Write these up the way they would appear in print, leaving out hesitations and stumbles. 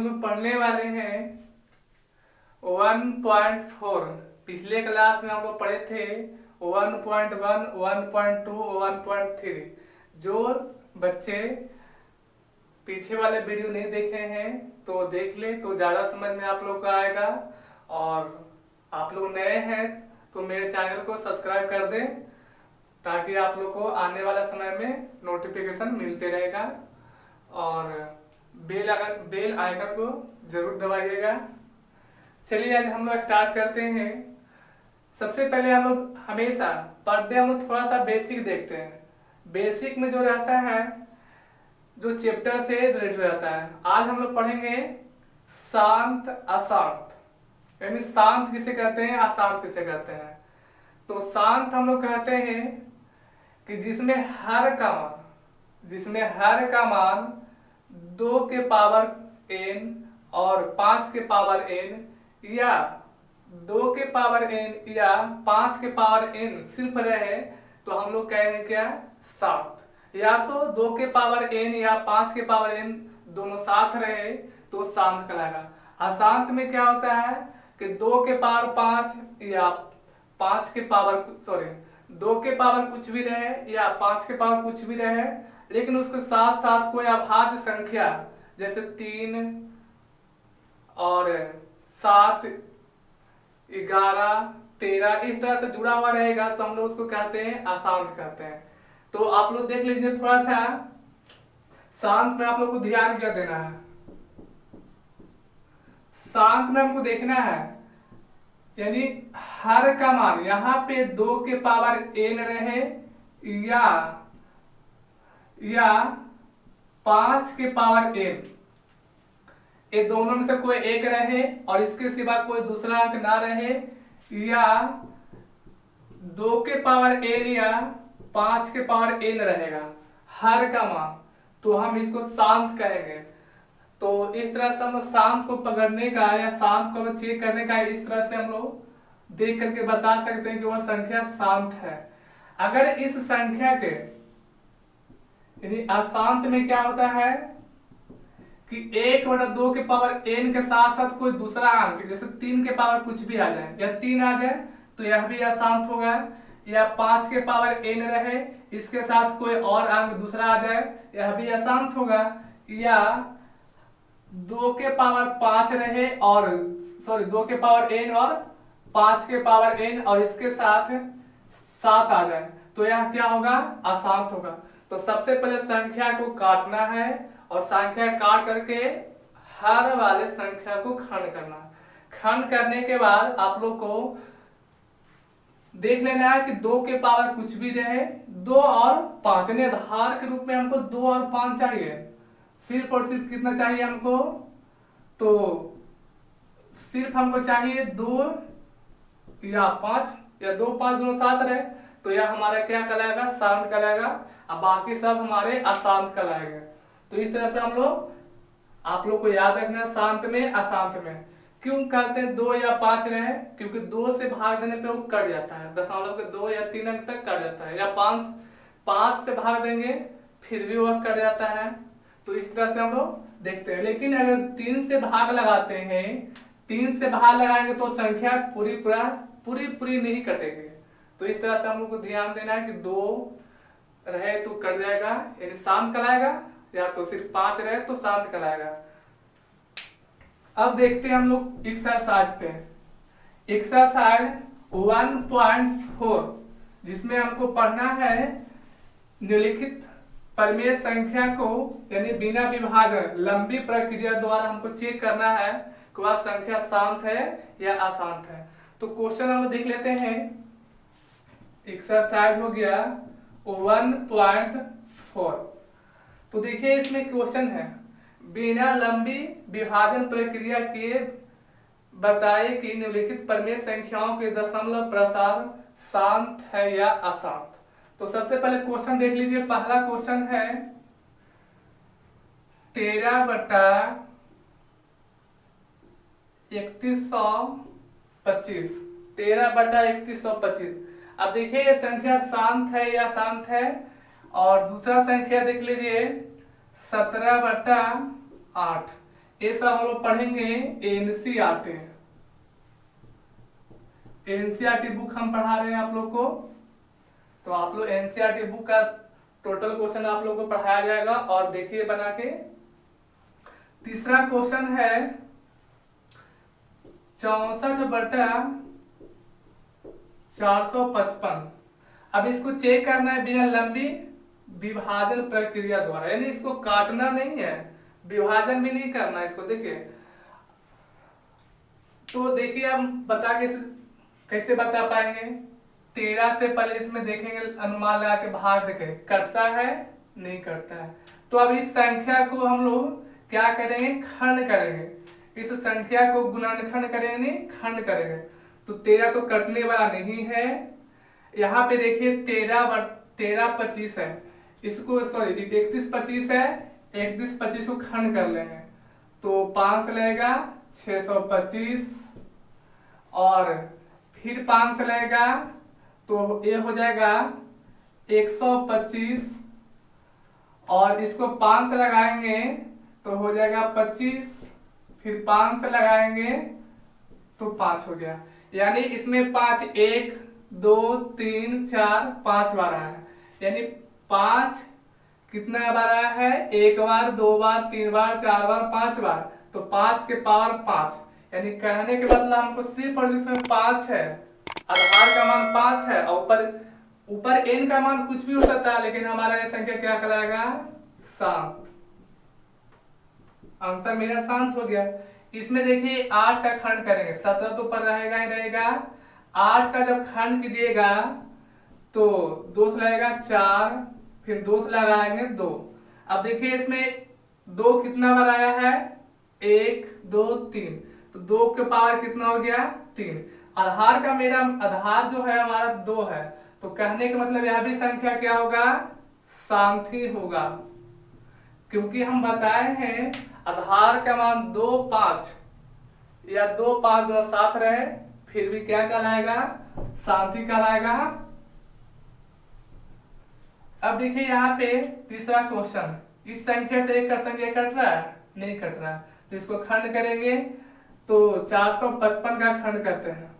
हम लोग पढ़ने वाले हैं 1.4। पिछले क्लास में हम लोग पढ़े थे 1.1, 1.2, 1.3। जो बच्चे पीछे वाले वीडियो नहीं देखे हैं तो देख ले, तो ज़्यादा समझ में आप लोग को आएगा। और आप लोग नए हैं तो मेरे चैनल को सब्सक्राइब कर दें ताकि आप लोग को आने वाला समय में नोटिफिकेशन मिलते रहेगा। और बेल आइकन को जरूर दबाइएगा। चलिए आज हम लोग स्टार्ट करते हैं। सबसे पहले हम लोग हमेशा पर डे हम लोग थोड़ा सा बेसिक देखते हैं। बेसिक में जो रहता है, जो चैप्टर से रिलेटेड रहता है। आज हम लोग पढ़ेंगे शांत अशांत, यानी शांत किसे कहते हैं, अशांत किसे कहते हैं। तो शांत हम लोग कहते हैं कि जिसमें हर का मान 2 के पावर n और 5 के पावर n या 2 के पावर n या 5 के पावर n सिर्फ रहे तो हम लोग कहेंगे क्या, शांत। या तो 2 के पावर n या 5 के पावर n दोनों साथ रहे तो शांत कहलाएगा। अशांत में क्या होता है कि 2 के पावर 5 या 5 के पावर 2 के पावर कुछ भी रहे या 5 के पावर कुछ भी रहे, लेकिन उसके साथ साथ कोई अभाज्य संख्या जैसे 3 और 7, 11, 13 इस तरह से जुड़ा हुआ रहेगा तो हम लोग उसको कहते हैं अशांत कहते हैं। तो आप लोग देख लीजिए, थोड़ा सा शांत में आप लोग को ध्यान क्या देना है। शांत में हमको देखना है यानी हर का मान यहाँ पे 2 के पावर n रहे या 5 के पावर n, ये दोनों में से कोई एक रहे और इसके सिवा कोई दूसरा अंक ना रहे, या 2 के पावर n या 5 के पावर n रहेगा हर का मान, तो हम इसको शांत कहेंगे। तो इस तरह से हम लोग शांत को पकड़ने का या शांत को चेक करने का इस तरह से हम लोग देख करके बता सकते हैं कि वह संख्या शांत है। अगर इस संख्या के यानी अशांत में क्या होता है कि 1/2 के पावर n के साथ साथ कोई दूसरा अंक जैसे 3 के पावर कुछ भी आ जाए या 3 आ जाए तो यह भी अशांत होगा, या 5 के पावर n रहे इसके साथ कोई और अंक दूसरा आ जाए यह भी अशांत होगा, या 2 के पावर 5 रहे और 2 के पावर n और 5 के पावर n और इसके साथ 7 आ जाए तो यह क्या होगा, अशांत होगा। तो सबसे पहले संख्या को काटना है और संख्या काट करके हर वाले संख्या को खंड करना है। खंड करने के बाद आप लोग को देख लेना है कि 2 के पावर कुछ भी रहे, 2 और 5 ने आधार के रूप में हमको 2 और 5 चाहिए। सिर्फ और सिर्फ कितना चाहिए हमको, तो सिर्फ हमको चाहिए 2 या 5 या 2, 5 दोनों साथ रहे तो यह हमारा क्या कहलाएगा, शांत कहलाएगा। अब बाकी सब हमारे अशांत कहलाएंगे। तो इस तरह से हम लोग आप लोग को याद रखना, शांत में अशांत में क्यों कहते हैं 2 या 5 रहे, क्योंकि 2 से भाग देने पे वो कट जाता है, दशमलव के 2 या 3 अंक तक कट जाता है, या 5 से भाग देंगे फिर भी वह कट जाता है। तो इस तरह से हम लोग देखते हैं। लेकिन अगर 3 से भाग लगाते हैं, 3 से भाग लगाएंगे तो संख्या पूरी नहीं कटेगी। तो इस तरह से हम लोग को ध्यान देना है कि 2 रहे तो कट जाएगा यानी शांत कहलाएगा, या तो सिर्फ 5 रहे तो शांत कहलाएगा। अब देखते हैं हम लोग एक्सरसाइज पे। एक्सरसाइज 1.4 जिसमें हमको पढ़ना है निम्नलिखित परिमेय संख्या को यानी बिना विभाजन लंबी प्रक्रिया द्वारा हमको चेक करना है कि वह संख्या शांत है या अशांत है। तो क्वेश्चन हम देख लेते हैं। एक्सरसाइज हो गया 1.4। तो देखिए इसमें क्वेश्चन है, बिना लंबी विभाजन प्रक्रिया के बताए कि निम्नलिखित परिमेय संख्याओं के दशमलव प्रसार शांत है या अशांत। तो सबसे पहले क्वेश्चन देख लीजिए। पहला क्वेश्चन है 13/3125। 13/3125। अब देखिए ये संख्या शांत है या अशांत है। और दूसरा संख्या देख लीजिए 17/8। ये सब हम लोग पढ़ेंगे एनसीईआरटी। एनसीईआरटी बुक हम पढ़ा रहे हैं आप लोग को, तो आप लोग एनसीईआरटी बुक का टोटल क्वेश्चन आप लोग को पढ़ाया जाएगा। और देखिए बना के तीसरा क्वेश्चन है 64/455। अब इसको चेक करना है बिना लंबी विभाजन प्रक्रिया द्वारा, यानी इसको काटना नहीं है, विभाजन भी नहीं करना इसको। देखिए तो देखिए हम कैसे बता पाएंगे। 13 से पहले इसमें देखेंगे, अनुमान लगा के भाग देखें कटता है नहीं कटता है। तो अब इस संख्या को हम लोग क्या करेंगे, खंड करेंगे। इस संख्या को गुणनखंड करेंगे नहीं खंड करेंगे। तो 13 तो कटने वाला नहीं है। यहाँ पे देखिए 13/25 है, इसको सॉरी 31/25 है, 31/25 को खंड कर लेंगे तो 5 से लगेगा 625 और फिर 5 से लगेगा तो ये हो जाएगा 125 और इसको 5 से लगाएंगे तो हो जाएगा 25, फिर 5 से लगाएंगे तो 5 हो गया। यानी इसमें 5 1 2 3 4 5 बार आया है, यानी 5 कितना बार आया है, 1 बार 2 बार 3 बार 4 बार 5 बार, तो 5 के पावर 5। यानी कहने के मतलब हमको सिर्फ और जिसमें 5 है, आधार का मान 5 है और ऊपर n का मान कुछ भी हो सकता है, लेकिन हमारा ये संख्या क्या कहलाएगा, शांत। आंसर मेरा शांत हो गया। इसमें देखिए 8 का खंड करेंगे, 17 तो ऊपर रहेगा ही रहेगा। 8 का जब खंड कीजिएगा तो 2 से लगेगा 4, फिर 2 से लगाएंगे 2। अब देखिए इसमें 2 कितना बार आया है, 1 2 3, तो 2 के पावर कितना हो गया, 3। आधार का मेरा आधार जो है हमारा 2 है, तो कहने का मतलब यह भी संख्या क्या होगा, शांत ही होगा, क्योंकि हम बताए हैं आधार का मान 2 5 या 2 5 दोनों साथ रहे फिर भी क्या कहलाएगा, शांत ही कहलाएगा। अब देखिए यहाँ पे तीसरा क्वेश्चन, इस संख्या से एक संख्या कट रहा है, नहीं कट रहा है, तो इसको खंड करेंगे तो 455 का खंड करते हैं।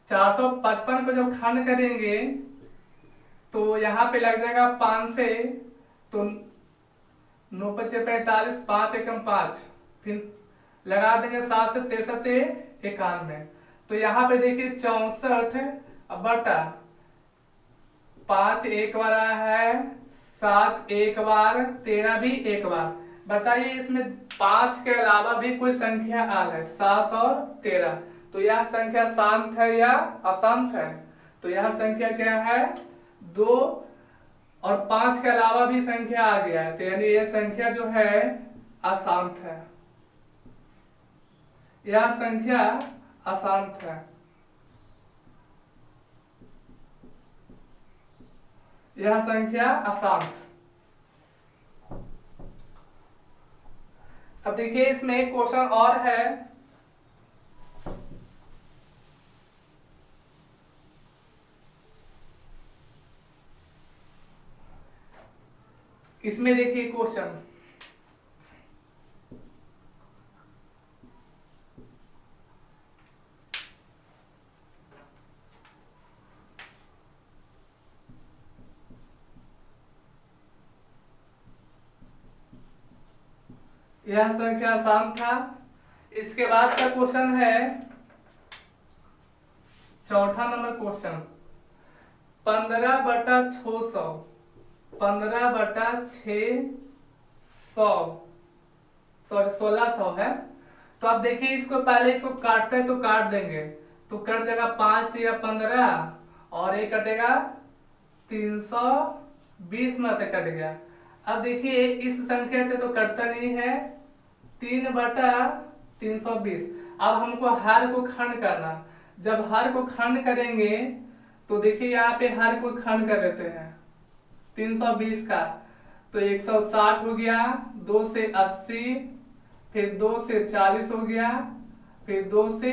455 को जब खंड करेंगे तो यहाँ पे लग जाएगा 5 से, तो 9 × 5 = 45, 5 × 5, फिर लगा देंगे 7 से 63 91। तो यहाँ पे देखिए 64/5 एक बार आया है, 7 एक बार, 13 भी एक बार। बताइए इसमें 5 के अलावा भी कोई संख्या आ है, 7 और 13, तो यह संख्या शांत है या अशांत है, तो यह संख्या क्या है, 2 और 5 के अलावा भी संख्या आ गया है, तो यानी यह संख्या जो है अशांत है, यह संख्या अशांत है, यह संख्या अशांत। अब देखिए इसमें एक क्वेश्चन और है, इसमें देखिए क्वेश्चन, यह संख्या शांत था। इसके बाद का क्वेश्चन है चौथा नंबर क्वेश्चन, 15/600, 15/600 सॉरी 1600 है। तो आप देखिए इसको पहले इसको काटते हैं तो काट देंगे, तो कट जाएगा 5 या 15 और ये कटेगा 320 में कट गया। अब देखिए इस संख्या से तो कटता नहीं है, 3/320। अब हमको हर को खंड करना, जब हर को खंड करेंगे तो देखिए यहाँ पे हर को खंड कर देते हैं 320 का, तो 160 हो गया, 2 से 80, फिर 2 से 40 हो गया, फिर 2 से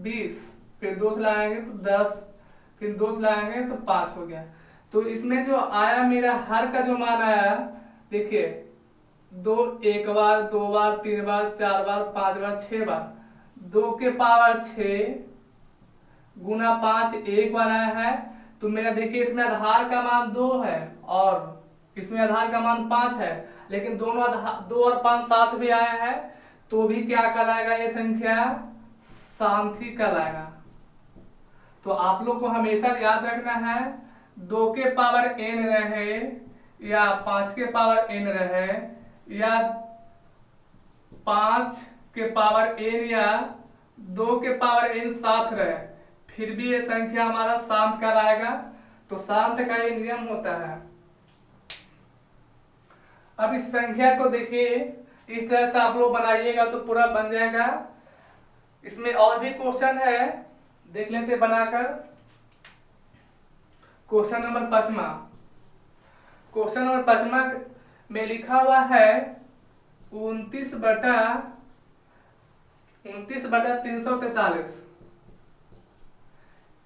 20, फिर 2 से लगाएंगे तो 10, फिर 2 से लगाएंगे तो 5 हो गया। तो इसमें जो आया मेरा हर का जो मान आया, देखिए दो एक बार, दो बार, तीन बार, चार बार, पांच बार, छह बार। 2 के पावर 6 गुना 5 एक बार आया है। तो मेरा देखिए इसमें आधार का मान 2 है और इसमें आधार का मान 5 है, लेकिन दोनों आधार 2 और 5 साथ भी आया है, तो भी क्या कहलाएगा ये संख्या? सांथी कहलाएगा। तो आप लोग को हमेशा याद रखना है 2 के पावर n रहे या 5 के पावर n रहे या 5 के पावर n या 2 के पावर n साथ रहे, फिर भी ये संख्या हमारा शांत कहलाएगा। तो शांत का ये नियम होता है। अब इस संख्या को देखिए, इस तरह से आप लोग बनाइएगा तो पूरा बन जाएगा। इसमें और भी क्वेश्चन है, देख लेते बनाकर। क्वेश्चन नंबर 5वां। क्वेश्चन नंबर 5वां में लिखा हुआ है 29/343।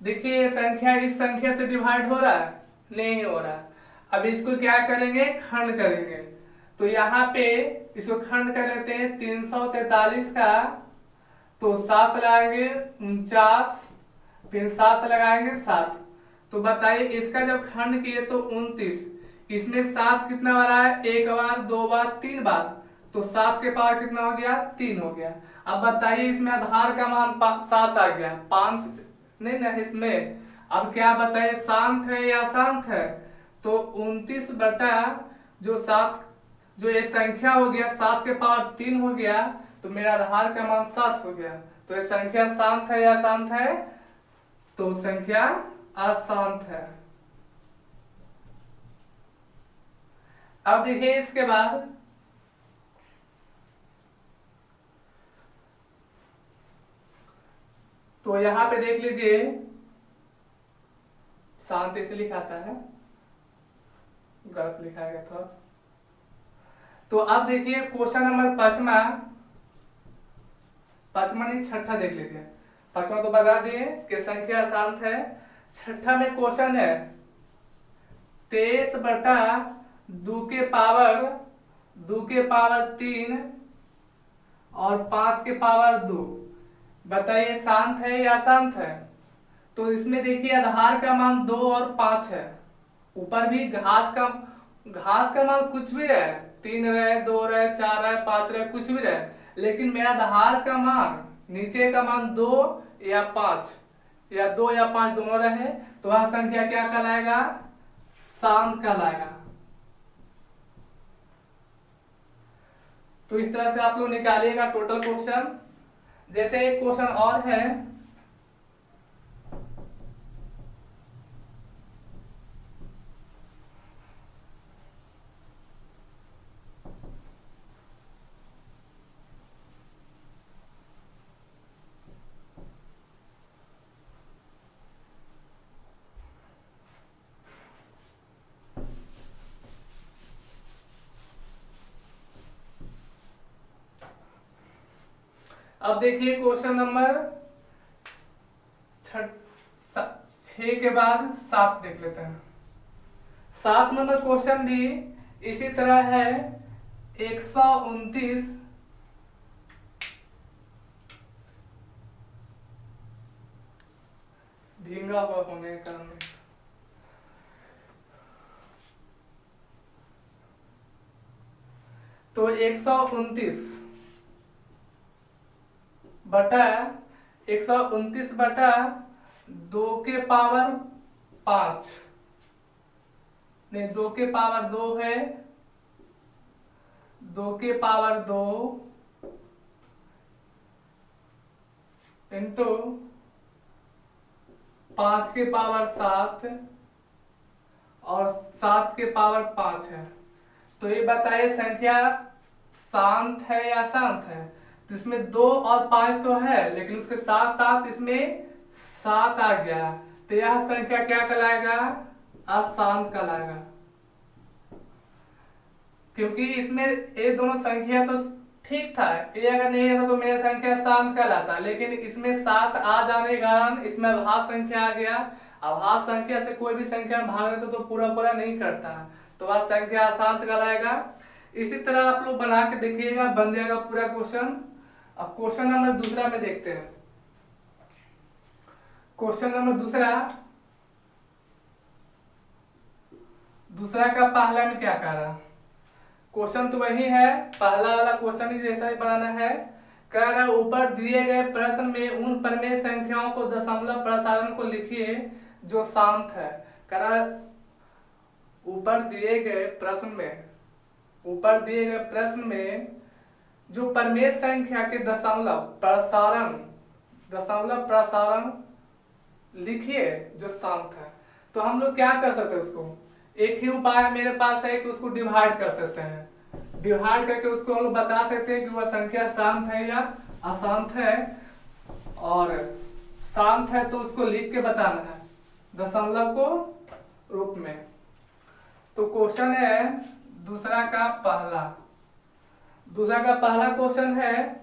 देखिए संख्या इस संख्या से डिवाइड हो रहा है? नहीं हो रहा। अब इसको क्या करेंगे? खंड करेंगे। तो यहाँ पे इसको खंड कर लेते हैं 343 का, तो 7 लगाएंगे 49, फिर 7 लगाएंगे 7। तो बताइए इसका जब खंड किए तो 29, इसमें 7 कितना बार आया? एक बार, दो बार, 3 बार। तो 7 के पावर कितना हो गया? 3 हो गया। अब बताइए इसमें आधार का मान 7 आ गया, 5 नहीं ना इसमें। अब क्या बताइए शांत है या अशांत है? तो 29 बटा जो 7 जो ये संख्या हो गया 7 के पावर 3 हो गया, तो मेरा आधार का मान 7 हो गया। तो ये संख्या शांत है या अशांत है? तो संख्या अशांत है। अब देखिए इसके बाद तो यहां पे देख लीजिए, शांत ऐसे लिखाता है, गलत लिखा गया था। तो अब देखिए क्वेश्चन नंबर 5वां नहीं 6ठा देख लीजिए। 5वां तो बता दिए कि संख्या अशांत है। 6ठा में क्वेश्चन है 23/2 के पावर 3 और 5 के पावर 2। बताइए शांत है या अशांत है? तो इसमें देखिए आधार का मान 2 और 5 है, ऊपर भी घात का मान कुछ भी रहे, 3 रहे, 2 रहे, 4 रहे, 5 रहे, कुछ भी रहे, लेकिन मेरा आधार का मान नीचे का मान 2 या 5 या 2 या 5 दोनों रहे, तो वह संख्या क्या कहलाएगा? शांत कहलाएगा। तो इस तरह से आप लोग निकालिएगा टोटल क्वेश्चन। जैसे एक क्वेश्चन और है, अब देखिए क्वेश्चन नंबर 6 के बाद 7 देख लेते हैं। 7 नंबर क्वेश्चन भी इसी तरह है 129 भींगा हुआ होने के कारण। तो 129 बटा 2 के पावर 5 नहीं 2 के पावर 2 है, 2 के पावर 2 इंटू 5 के पावर 7 और 7 के पावर 5 है। तो ये बताइए संख्या शांत है या अशांत है? तो इसमें 2 और 5 तो है, लेकिन उसके साथ साथ इसमें 7 आ गया, तो यह संख्या क्या कहलाएगा? अशांत कहलाएगा। क्योंकि इसमें ये दोनों संख्या तो ठीक था, ये अगर नहीं रहता तो मेरा संख्या शांत कहलाता, लेकिन इसमें 7 आ जाने के कारण इसमें अभाज्य संख्या आ गया। अभाज्य संख्या से कोई भी संख्या भाग देते तो पूरा नहीं करता, तो वह संख्या अशांत कहलाएगा। इसी तरह आप लोग बना के देखिएगा, बन जाएगा पूरा क्वेश्चन। अब क्वेश्चन नंबर दूसरा में देखते हैं। क्वेश्चन नंबर दूसरा का पहला में क्या कह रहा, क्वेश्चन तो वही है, पहला वाला क्वेश्चन ही जैसा ही बनाना है। कह रहा है ऊपर दिए गए प्रश्न में उन प्रमेय संख्याओं को दशमलव प्रसारण को लिखिए जो शांत है। कह रहा है ऊपर दिए गए प्रश्न में जो प्रमेय संख्या के दशमलव प्रसारण लिखिए जो शांत है। तो हम लोग क्या कर सकते हैं, उसको एक ही उपाय मेरे पास है कि उसको डिवाइड कर सकते हैं। डिवाइड करके उसको हम लोग बता सकते हैं कि वह संख्या शांत है या अशांत है, और शांत है तो उसको लिख के बताना है दशमलव को रूप में। तो क्वेश्चन है दूसरा का पहला क्वेश्चन है,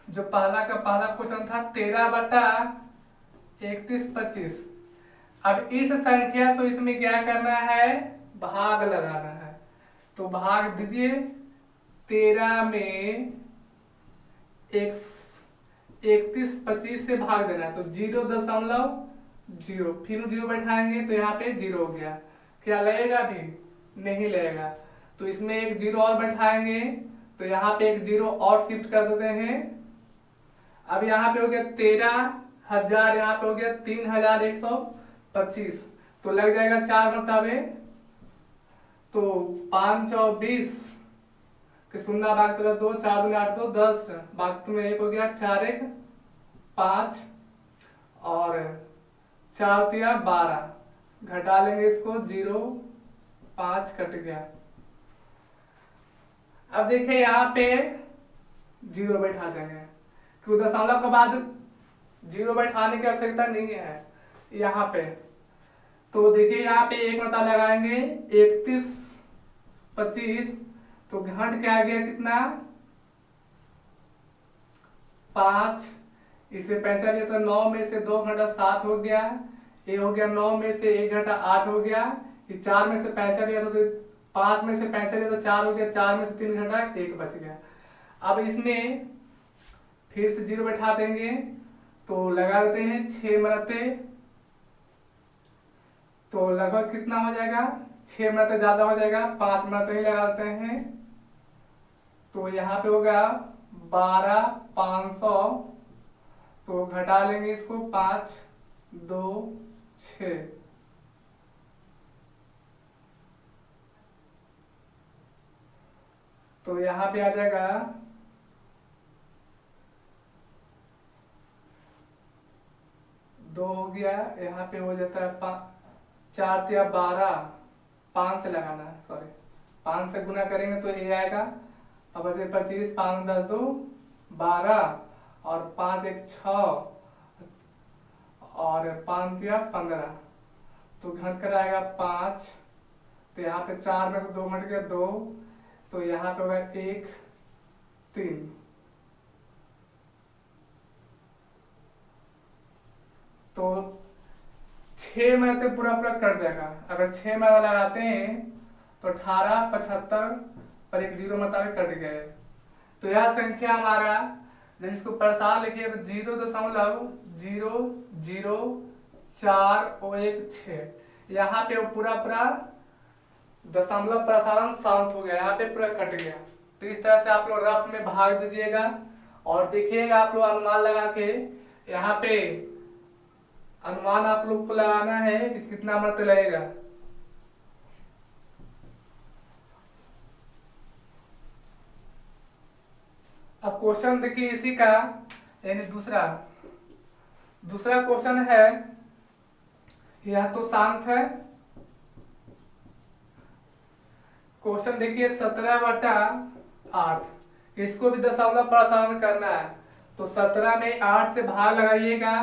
जो पहला क्वेश्चन था 13/31/25। अब इस संख्या से इसमें क्या करना है, भाग लगाना है। तो भाग दीजिए, 13 में 31/25 से भाग देना है, तो 0.0 फिर 0 बैठाएंगे तो यहाँ पे 0 हो गया। क्या लगेगा, भी नहीं लगेगा। तो इसमें एक 0 और बैठाएंगे तो यहाँ पे एक 0 और शिफ्ट कर देते हैं। अब यहाँ पे हो गया 13,000, यहाँ पे हो गया 3,125, तो लग जाएगा 4 मुताबे, तो 5 और 20 के शून्य भाग 2, 4 दूनी 8 2 10 भाग में 1 हो गया, 4 1 5 और 4 3 12, घटा लेंगे इसको 0 5 कट गया। अब देखिए यहाँ पे 0 बैठा देंगे, क्योंकि दशमलव के बाद 0 बैठाने की आवश्यकता नहीं है यहाँ पे। तो देखिए यहाँ पे एक मतलब लगाएंगे 31/25, तो घंट क्या आ गया कितना, 5, इसे पैसा लिया तो 9 में से 2 घंटा 7 हो गया, ये हो गया 9 में से 1 घंटा 8 हो गया, 4 में से पैसा लिया तो 5 में से पैसा लिया तो 4 हो गया, 4 में से 3 घंटा 1 बच गया। अब इसमें फिर से 0 बैठा देंगे, तो लगा देते हैं 6 मरते, तो लगभग कितना हो जाएगा, 6 मरते ज्यादा हो जाएगा, 5 मरते ही लगा देते हैं। तो यहाँ पे होगा 12,500, तो घटा लेंगे इसको 5 2 6, तो यहाँ पे आ जाएगा 2 हो गया, यहाँ पे हो जाता है 4 3 12, 5 से लगाना है, सॉरी 5 से गुना करेंगे तो ये आएगा। अब ऐसे 25, 5 10 2 12 और 5 1 6 और 5 3 15, तो घट कर आएगा 5, तो यहाँ पे 4 में से 2 घट गया 2, तो यहाँ पे होगा 1 3। तो 6 में तो पूरा कट जाएगा। अगर 6 में लगाते हैं तो 18 75 पर एक 0 मुताबिक कट गए। तो यह संख्या हमारा, जब इसको प्रसार लिखिए तो 0.00041 यहाँ पे पूरा दशमलव प्रसारण शांत हो गया, यहाँ पे पूरा कट गया। तो इस तरह से आप लोग रफ में भाग दीजिएगा और देखिएगा आप लोग अनुमान लगा के, यहाँ पे अनुमान आप लोग को लगाना है कि कितना मत लगेगा। अब क्वेश्चन देखिए इसी का, यानी दूसरा क्वेश्चन है, यह तो शांत है। क्वेश्चन देखिए 17/8, इसको भी दशमलव प्रसारण करना है। तो 17 में 8 से भाग लगाइएगा,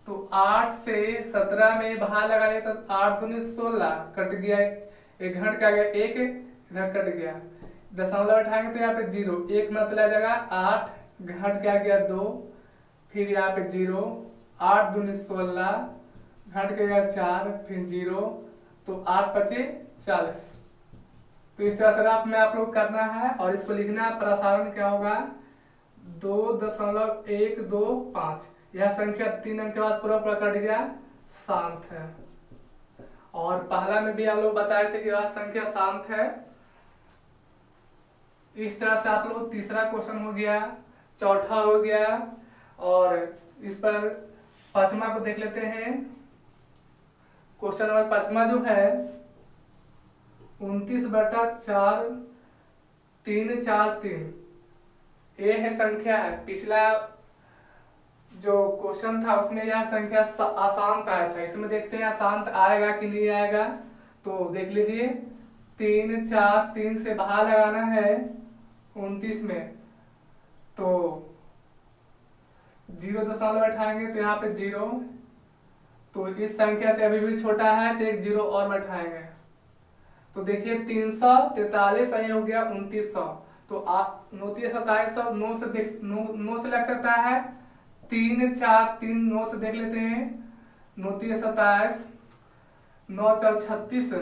तो 8 से 17 में भाग लगाइए तो 8 दूनी 16 कट गया, एक घंट का गया 1 इधर कट गया, दशमलव उठाएंगे तो यहाँ पे 0 1 मतलब आ जाएगा 8 घंट क्या गया 2, फिर यहाँ पे 0 8 दूनी 16 घंट के गया 4 फिर 0, तो 8 5 40। तो इस तरह से रफ में आप लोग करना है और इसको लिखना है। प्रसारण क्या होगा 2.125। यह संख्या 3 अंक के बाद पूरा पूरा कट गया, शांत है। और पहला में भी हम लोग बताए थे कि यह संख्या शांत है। इस तरह से आप लोग तीसरा क्वेश्चन हो गया, चौथा हो गया, और इस पर पांचवा को देख लेते हैं। क्वेश्चन नंबर पांचवा जो है 29/4 343 ये है संख्या है। पिछला जो क्वेश्चन था उसमें यह संख्या अशांत आया था, इसमें देखते हैं अशांत आएगा कि नहीं आएगा। तो देख लीजिए 3 4 3 से बाहर लगाना है 29 में, तो 0 दशमलव बैठाएंगे तो यहाँ पे 0, तो इस संख्या से अभी भी छोटा है तो एक 0 और बैठाएंगे। तो देखिए 343 ये हो गया 2900। तो आप 2900 9 से लग सकता है, 3 4 3 9 से देख लेते हैं। 2927 9 4 36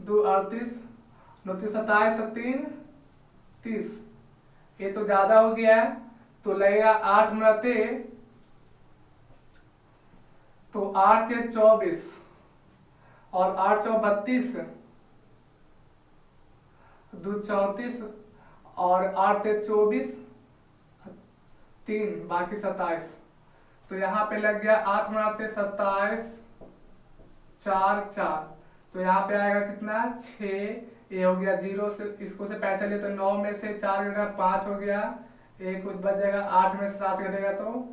2 38 2927 3 30, ये तो ज्यादा हो गया है। तो लगेगा 8 मिनटे, तो 8 से 24 और 8 चौ 32 2 34 और 8 से 24 3 बाकी 27। तो यहाँ पे लग गया 8 मिनटे 27 4 4, तो यहाँ पे आएगा कितना 6। ये हो गया 0 से इसको से पैसा लिए तो 9 में से 4 घटेगा 5 हो गया, एक कुछ बच जाएगा। 8 में से 7 घटेगा तो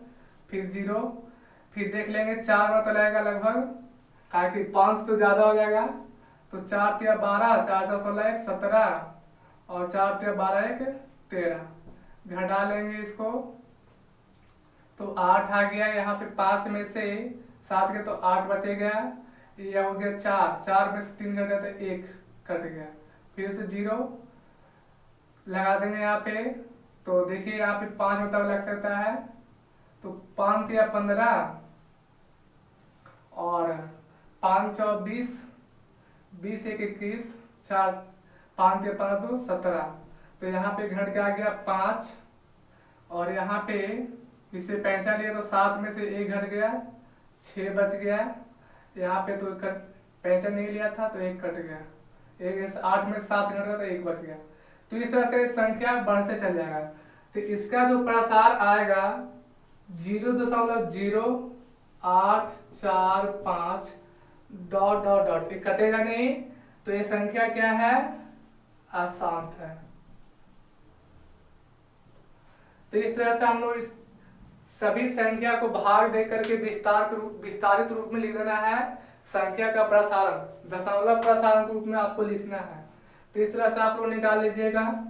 फिर 0, फिर देख लेंगे 4 में तो लगेगा लगभग, क्या कि 5 तो ज्यादा हो जाएगा। तो 4 3 12 4 4 16 1 17 और 4 3 12 1 13, घटा लेंगे इसको तो 8 आ गया। यहाँ पे 5 में से 7 के तो 8 बचेगा, यह हो गया 4, 4 में से 3 घटा तो 1 कट गया, फिर से 0 लगा देंगे यहाँ पे। तो देखिए यहाँ पे 5 होता लग सकता है, तो 5 या 15 और 5 चौ 20 20 1 21 4 5 या 15 2 17, तो यहाँ पे घट के आ गया 5 और यहाँ पे इसे पैसा लिया तो 7 में से 1 घट गया 6 बच गया। यहाँ पे तो पैसा नहीं लिया था तो 1 कट गया, 8 में 7 घट गया तो 1 बच गया। तो इस तरह से संख्या बढ़ते चल जाएगा। तो इसका जो प्रसार आएगा 0.0845 डॉट डॉट डॉट, ये कटेगा नहीं, तो ये संख्या क्या है अशांत है। तो इस तरह से हम लोग इस सभी संख्या को भाग दे करके विस्तारित रूप में लिख देना है। संख्या का प्रसारण दशमलव प्रसारण के रूप में आपको लिखना है। तो इस तरह से आप लोग निकाल लीजिएगा।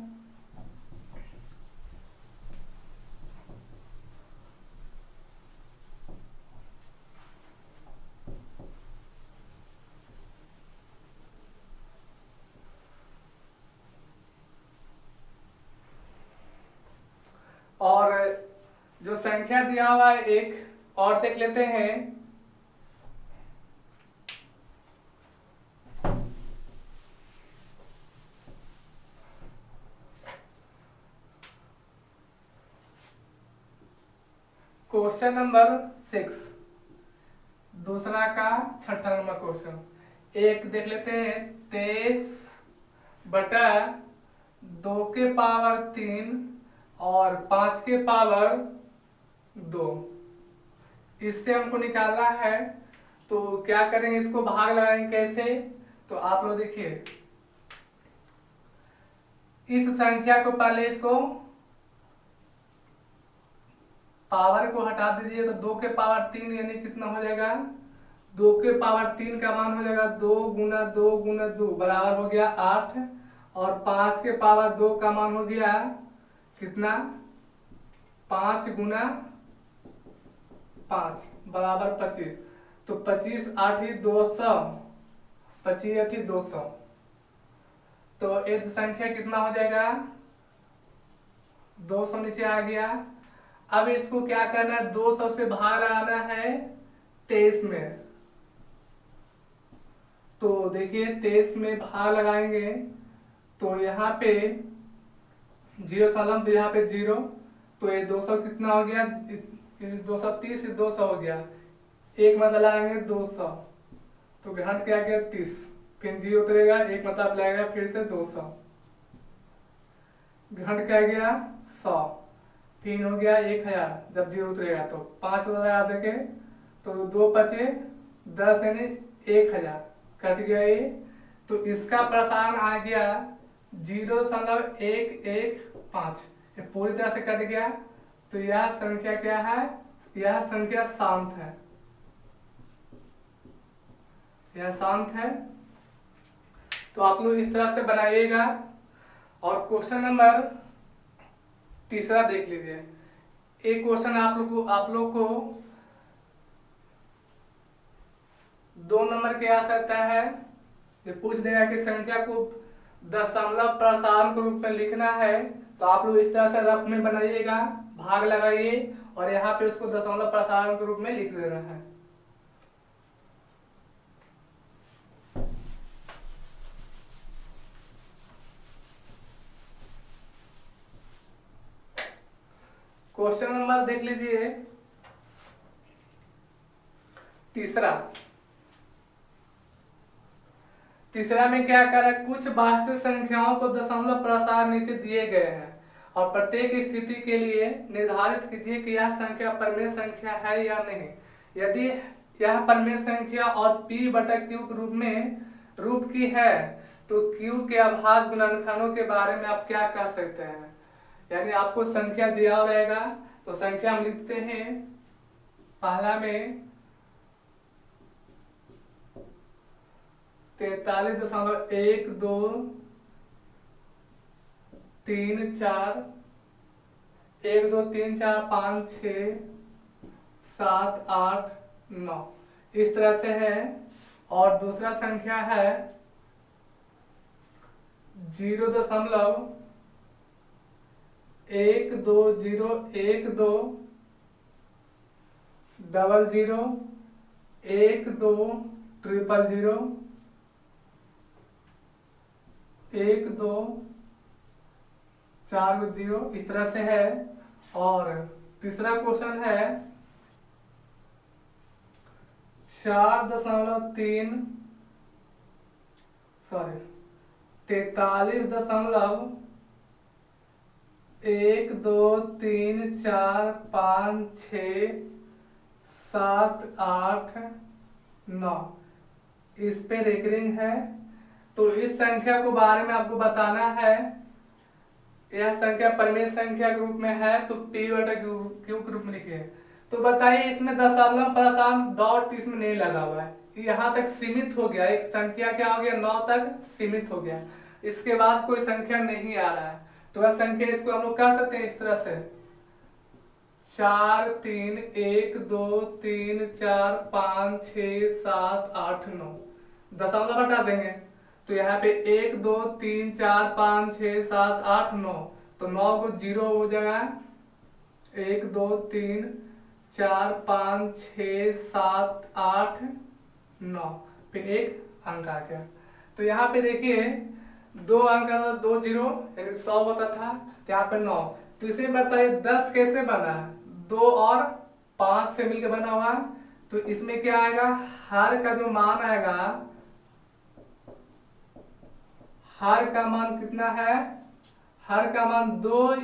और जो संख्या दिया हुआ है एक और देख लेते हैं। क्वेश्चन नंबर 6, दूसरा का 6ठा नंबर क्वेश्चन। एक देख लेते हैं 23/2 और 5/2, इससे हमको निकालना है। तो क्या करेंगे, इसको भाग लगाएंगे कैसे, तो आप लोग देखिए इस संख्या को पहले इसको पावर को हटा दीजिए, तो 2/3 यानी कितना हो जाएगा 2/3 का मान हो जाएगा 2 गुना 2 गुना 2 बराबर हो गया 8, और 5/2 का मान हो गया कितना 5 गुना 5 बराबर 25, तो 25 8 200 25 8 200, तो एक संख्या कितना हो जाएगा 200 नीचे आ गया। अब इसको क्या करना है 200 से बाहर आना है 23 में। तो देखिए 23 में बाहर लगाएंगे तो यहाँ पे 0 तो यहाँ पे 0, तो ये 200 कितना हो गया, 230 से 200 हो गया, एक मतलब लाएंगे 200, तो घंट क्या गया 30, फिर 0 उतरेगा, एक मतलब लगेगा फिर से 200, घंट क्या गया 100, फिर हो गया 1000, जब 0 उतरेगा तो 5 लगा देंगे, तो 2 बचे 10 यानी 1000 कट गया ये, तो इसका प्रसारण आ गया 0.115, ये पूरी तरह से कट गया, तो यह संख्या क्या है, यह संख्या शांत है, यह शांत है। तो आप लोग इस तरह से बनाइएगा। और क्वेश्चन नंबर 3 देख लीजिए। एक क्वेश्चन आप लोग को 2 नंबर के आ सकता है, ये पूछ देगा कि संख्या को दशमलव प्रसारण के रूप में लिखना है, तो आप लोग इस तरह से रफ में बनाइएगा, भाग लगाइए और यहाँ पे उसको दशमलव प्रसारण के रूप में लिख देना है। क्वेश्चन नंबर देख लीजिए 3 में क्या करा, कुछ वास्तविक संख्याओं को दशमलव प्रसारण नीचे दिए गए हैं और प्रत्येक स्थिति के लिए निर्धारित कीजिए कि यह संख्या परमेय संख्या है या नहीं। यदि यह परमेय संख्या और p बटा q के रूप की है तो q के अभाज्य गुणनखंडों के बारे में आप क्या कह सकते हैं। यानी आपको संख्या दिया रहेगा, तो संख्या हम लिखते हैं, पहला में 43.1234 1 2 3 4 5 6 7 8 9 इस तरह से है। और दूसरा संख्या है 0.120121 00 12 1 2 4 0 इस तरह से है। और तीसरा क्वेश्चन है 43.43 1 2 3 4 5 6 7 8 9 इस पे रेकरिंग है। तो इस संख्या को बारे में आपको बताना है, यह संख्या परमेय संख्या के रूप में है तो p बटा q के रूप में लिखिए। तो बताइए इसमें दशमलव प्रसारण डॉट इसमें नहीं लगा हुआ है, यहाँ तक सीमित हो गया, एक संख्या क्या हो गया 9 तक सीमित हो गया, इसके बाद कोई संख्या नहीं आ रहा है। तो वह संख्या इसको हम लोग कह सकते हैं इस तरह से 4 3 1 2 3 4 5 6 7 8 9 दशमलव हटा देंगे, तो यहाँ पे 1 2 3 4 5 6 7 8 9, तो 9 को 0 हो जाएगा, 1 2 3 4 5 6 7 8 9, फिर एक अंक आ गया। तो यहाँ पे देखिए 2 अंक 2 0 यानी 100 होता था, तो यहाँ पे 9। तो इसे बताइए 10 कैसे बना, 2 और 5 से मिलकर बना हुआ। तो इसमें क्या आएगा, हर का जो मान आएगा, हर का मान कितना है, हर का मान 2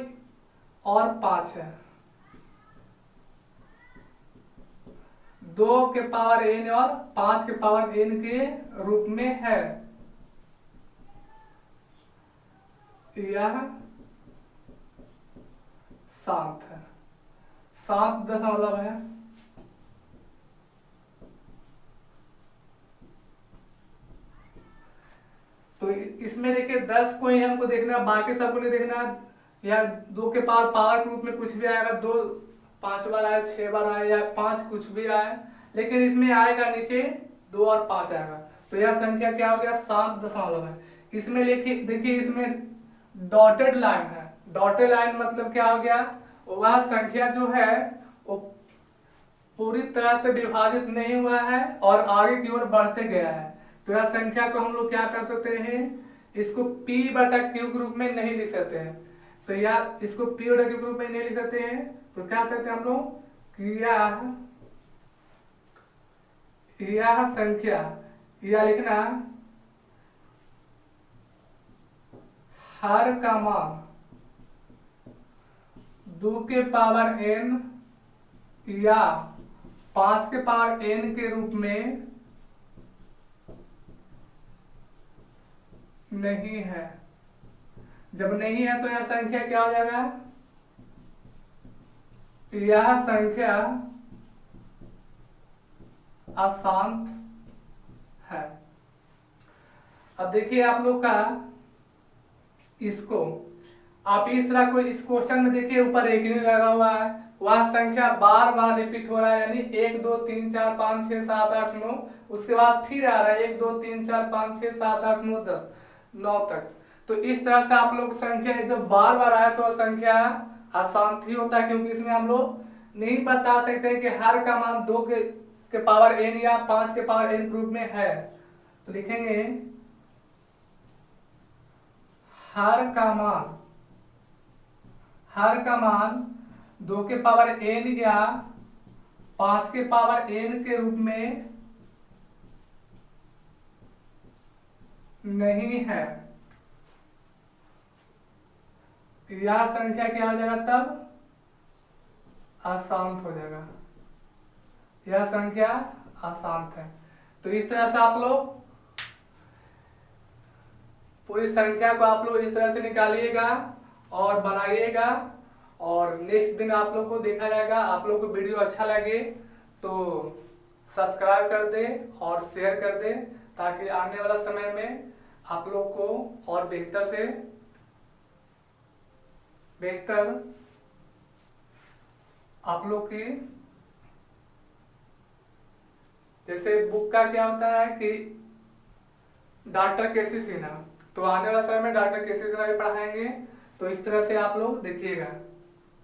और 5 है, 2 के पावर n और 5 के पावर n के रूप में है। यह शांत है, 7 दशमलव है। तो इसमें देखिए 10 को ही हमको देखना, बाकी सबको नहीं देखना। या 2 के पावर के रूप में कुछ भी आएगा, 2 5 बार आए, 6 बार आए या 5 कुछ भी आए, लेकिन इसमें आएगा नीचे 2 और 5 आएगा। तो यह संख्या क्या हो गया 7 दशमलव है। इसमें देखिए इसमें डॉटेड लाइन है, डॉटेड लाइन मतलब क्या हो गया, वह संख्या जो है वो पूरी तरह से विभाजित नहीं हुआ है और आगे की ओर बढ़ते गया है। तो यह संख्या को हम लोग क्या कर सकते हैं, इसको P बटा Q के रूप में नहीं लिख सकते हैं। तो या इसको P बटा Q के रूप में नहीं लिख सकते हैं, तो क्या सकते हैं हम लोग कि यह संख्या, यह लिखना हर का मान 2 के पावर n या 5 के पावर n के रूप में नहीं है। जब नहीं है तो यह संख्या क्या हो जाएगा, यह संख्या अशांत है। अब देखिए आप लोग का इसको आप इस तरह को इस क्वेश्चन में देखिए ऊपर एक ही लगा हुआ है, वह संख्या बार बार रिपीट हो रहा है, यानी 1 2 3 4 5 6 7 8 9, उसके बाद फिर आ रहा है 1 2 3 4 5 6 7 8 9 10 9 तक। तो इस तरह से आप लोग संख्या जब बार बार आए तो संख्या अशांत ही होता है, क्योंकि इसमें हम लोग नहीं बता सकते कि हर का मान 2 के पावर n या 5 के पावर n रूप में है। तो लिखेंगे हर का मान 2 के पावर n या 5 के पावर n के रूप में नहीं है। यह संख्या क्या हो जाएगा, तब अशांत हो जाएगा, यह संख्या अशांत है। तो इस तरह से आप लोग पूरी संख्या को आप लोग इस तरह से निकालिएगा और बनाइएगा, और नेक्स्ट दिन आप लोग को देखा जाएगा। आप लोग को वीडियो अच्छा लगे तो सब्सक्राइब कर दे और शेयर कर दे, ताकि आने वाला समय में आप लोग को और बेहतर से बेहतर आप लोग की, जैसे बुक का क्या होता है कि डॉक्टर केसी सिन्हा, तो आने वाला समय में डॉक्टर केसी सिन्हा भी पढ़ाएंगे। तो इस तरह से आप लोग देखिएगा।